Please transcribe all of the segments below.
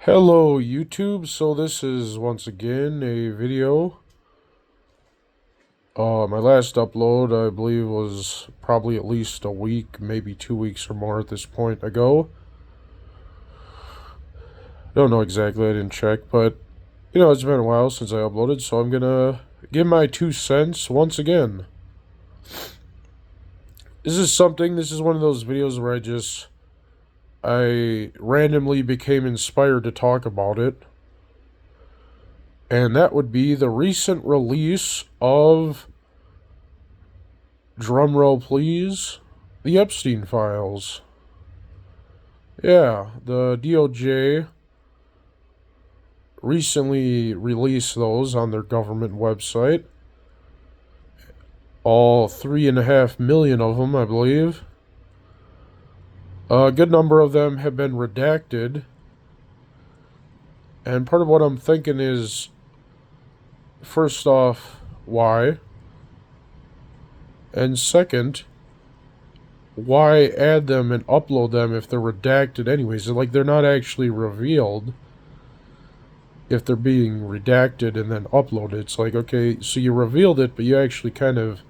Hello YouTube, so this is once again a video. My last upload I believe was probably at least a week, maybe 2 weeks or more at this point ago. Don't know exactly, I didn't check, but it's been a while since I uploaded, so I'm gonna give my 2 cents once again. This is one of those videos where I randomly became inspired to talk about it. And that would be the recent release of, drumroll please, the Epstein files. Yeah, the DOJ recently released those on their government website. All 3.5 million of them, I believe. A good number of them have been redacted. And part of what I'm thinking is, first off, why? And second, why add them and upload them if they're redacted anyways? Like, they're not actually revealed if they're being redacted and then uploaded. It's like, okay, so you revealed it, but you actually kind of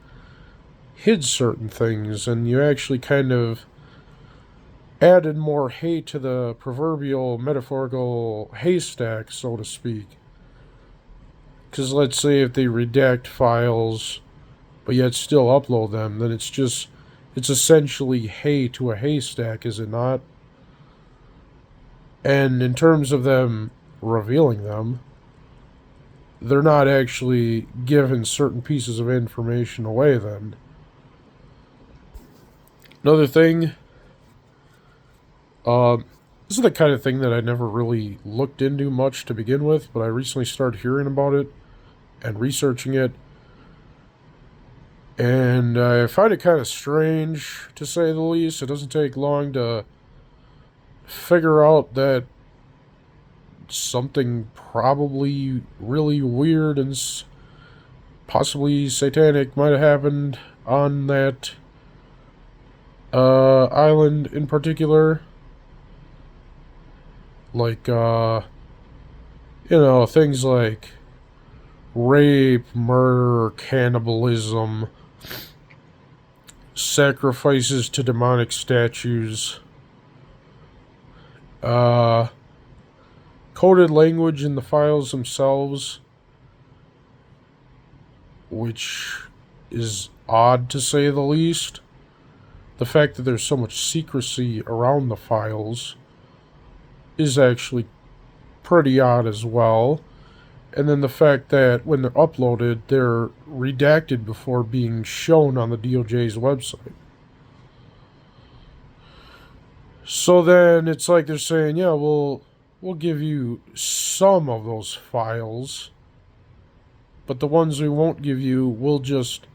hid certain things, and you actually kind of added more hay to the proverbial metaphorical haystack, so to speak. Because let's say if they redact files, but yet still upload them, then it's essentially hay to a haystack, is it not? And in terms of them revealing them, they're not actually giving certain pieces of information away then. Another thing, this is the kind of thing that I never really looked into much to begin with, but I recently started hearing about it and researching it. And I find it kind of strange, to say the least. It doesn't take long to figure out that something probably really weird and possibly satanic might have happened on that island in particular. Like, things like rape, murder, cannibalism, sacrifices to demonic statues, coded language in the files themselves, which is odd to say the least. The fact that there's so much secrecy around the files is actually pretty odd as well. And then the fact that when they're uploaded, they're redacted before being shown on the DOJ's website. So then it's like they're saying, yeah, we'll give you some of those files, but the ones we won't give you, we'll just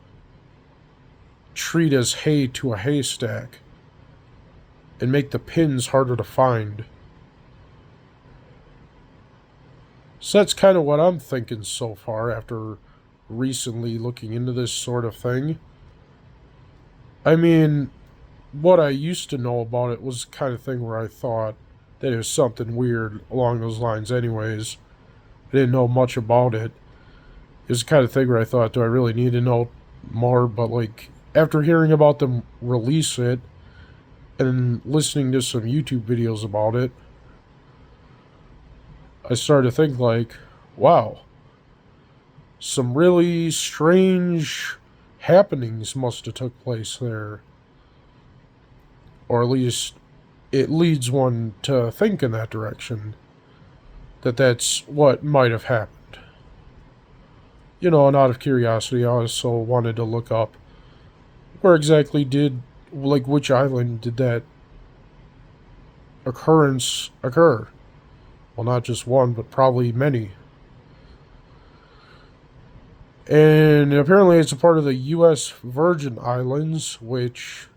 treat as hay to a haystack and make the pins harder to find. So that's kind of what I'm thinking so far after recently looking into this sort of thing. I mean, what I used to know about it was the kind of thing where I thought that it was something weird along those lines anyways. I didn't know much about it. It was the kind of thing where I thought, do I really need to know more? But like, after hearing about them release it and listening to some YouTube videos about it, I started to think like, wow, some really strange happenings must have took place there. Or at least it leads one to think in that direction, that that's what might have happened. And out of curiosity, I also wanted to look up where exactly which island did that occurrence occur? Well, not just one, but probably many. And apparently it's a part of the U.S. Virgin Islands, which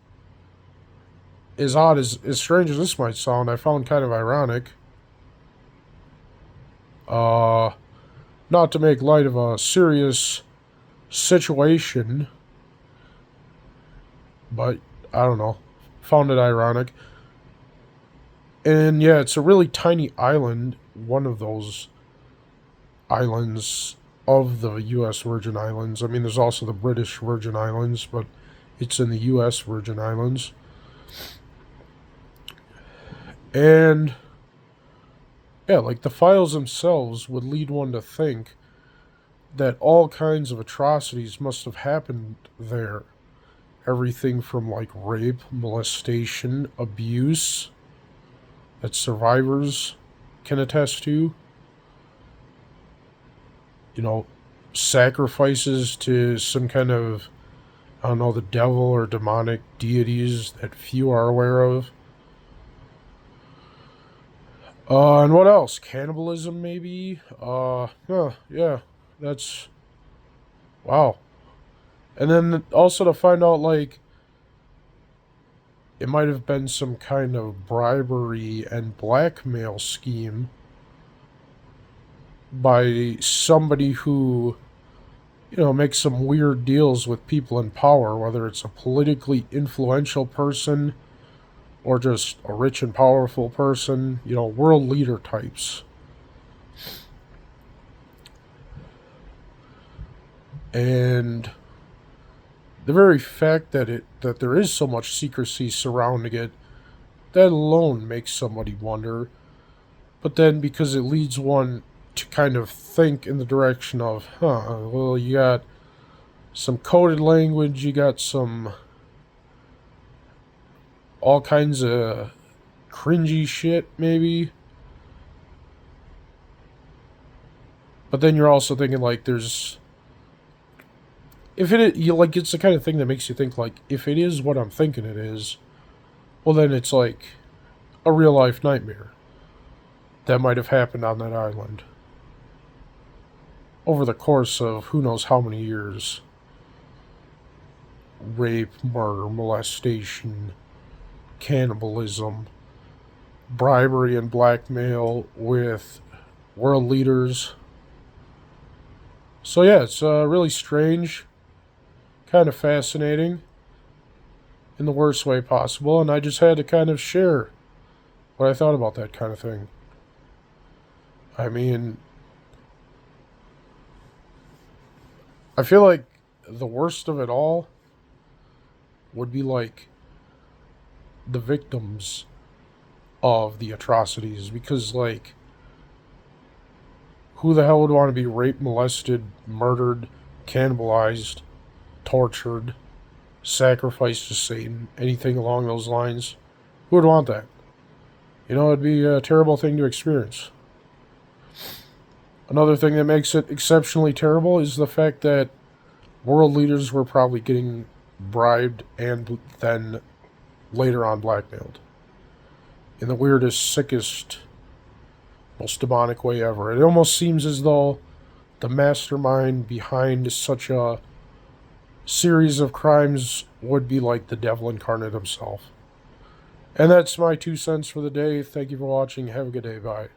is odd, as strange as this might sound, I found kind of ironic. Not to make light of a serious situation, but I don't know, found it ironic. And yeah, it's a really tiny island, one of those islands of the U.S. Virgin Islands. I mean, there's also the British Virgin Islands, but it's in the U.S. Virgin Islands. And yeah, like the files themselves would lead one to think that all kinds of atrocities must have happened there. Everything from like rape, molestation, abuse that survivors can attest to, you know, sacrifices to some kind of, I don't know, the devil or demonic deities that few are aware of. And what else? Cannibalism, maybe? Yeah, that's, wow. And then also to find out, like, it might have been some kind of bribery and blackmail scheme by somebody who, makes some weird deals with people in power, whether it's a politically influential person or just a rich and powerful person, world leader types. And the very fact that there is so much secrecy surrounding it, that alone makes somebody wonder. But then because it leads one to kind of think in the direction of, well, you got some coded language, you got some all kinds of cringy shit, maybe. But then you're also thinking like there's, if it you like, it's the kind of thing that makes you think like, if it is what I'm thinking it is, well then it's like a real life nightmare that might have happened on that island over the course of who knows how many years. Rape, murder, molestation, cannibalism, bribery and blackmail with world leaders. So yeah, it's really strange, kind of fascinating in the worst way possible, and I just had to kind of share what I thought about that kind of thing. I mean, I feel like the worst of it all would be like the victims of the atrocities, because like who the hell would want to be raped, molested, murdered, cannibalized, tortured, sacrificed to Satan, anything along those lines? Who would want that? It'd be a terrible thing to experience. Another thing that makes it exceptionally terrible is the fact that world leaders were probably getting bribed and then later on blackmailed in the weirdest, sickest, most demonic way ever. It almost seems as though the mastermind behind such a series of crimes would be like the devil incarnate himself. And that's my 2 cents for the day. Thank you for watching. Have a good day. Bye.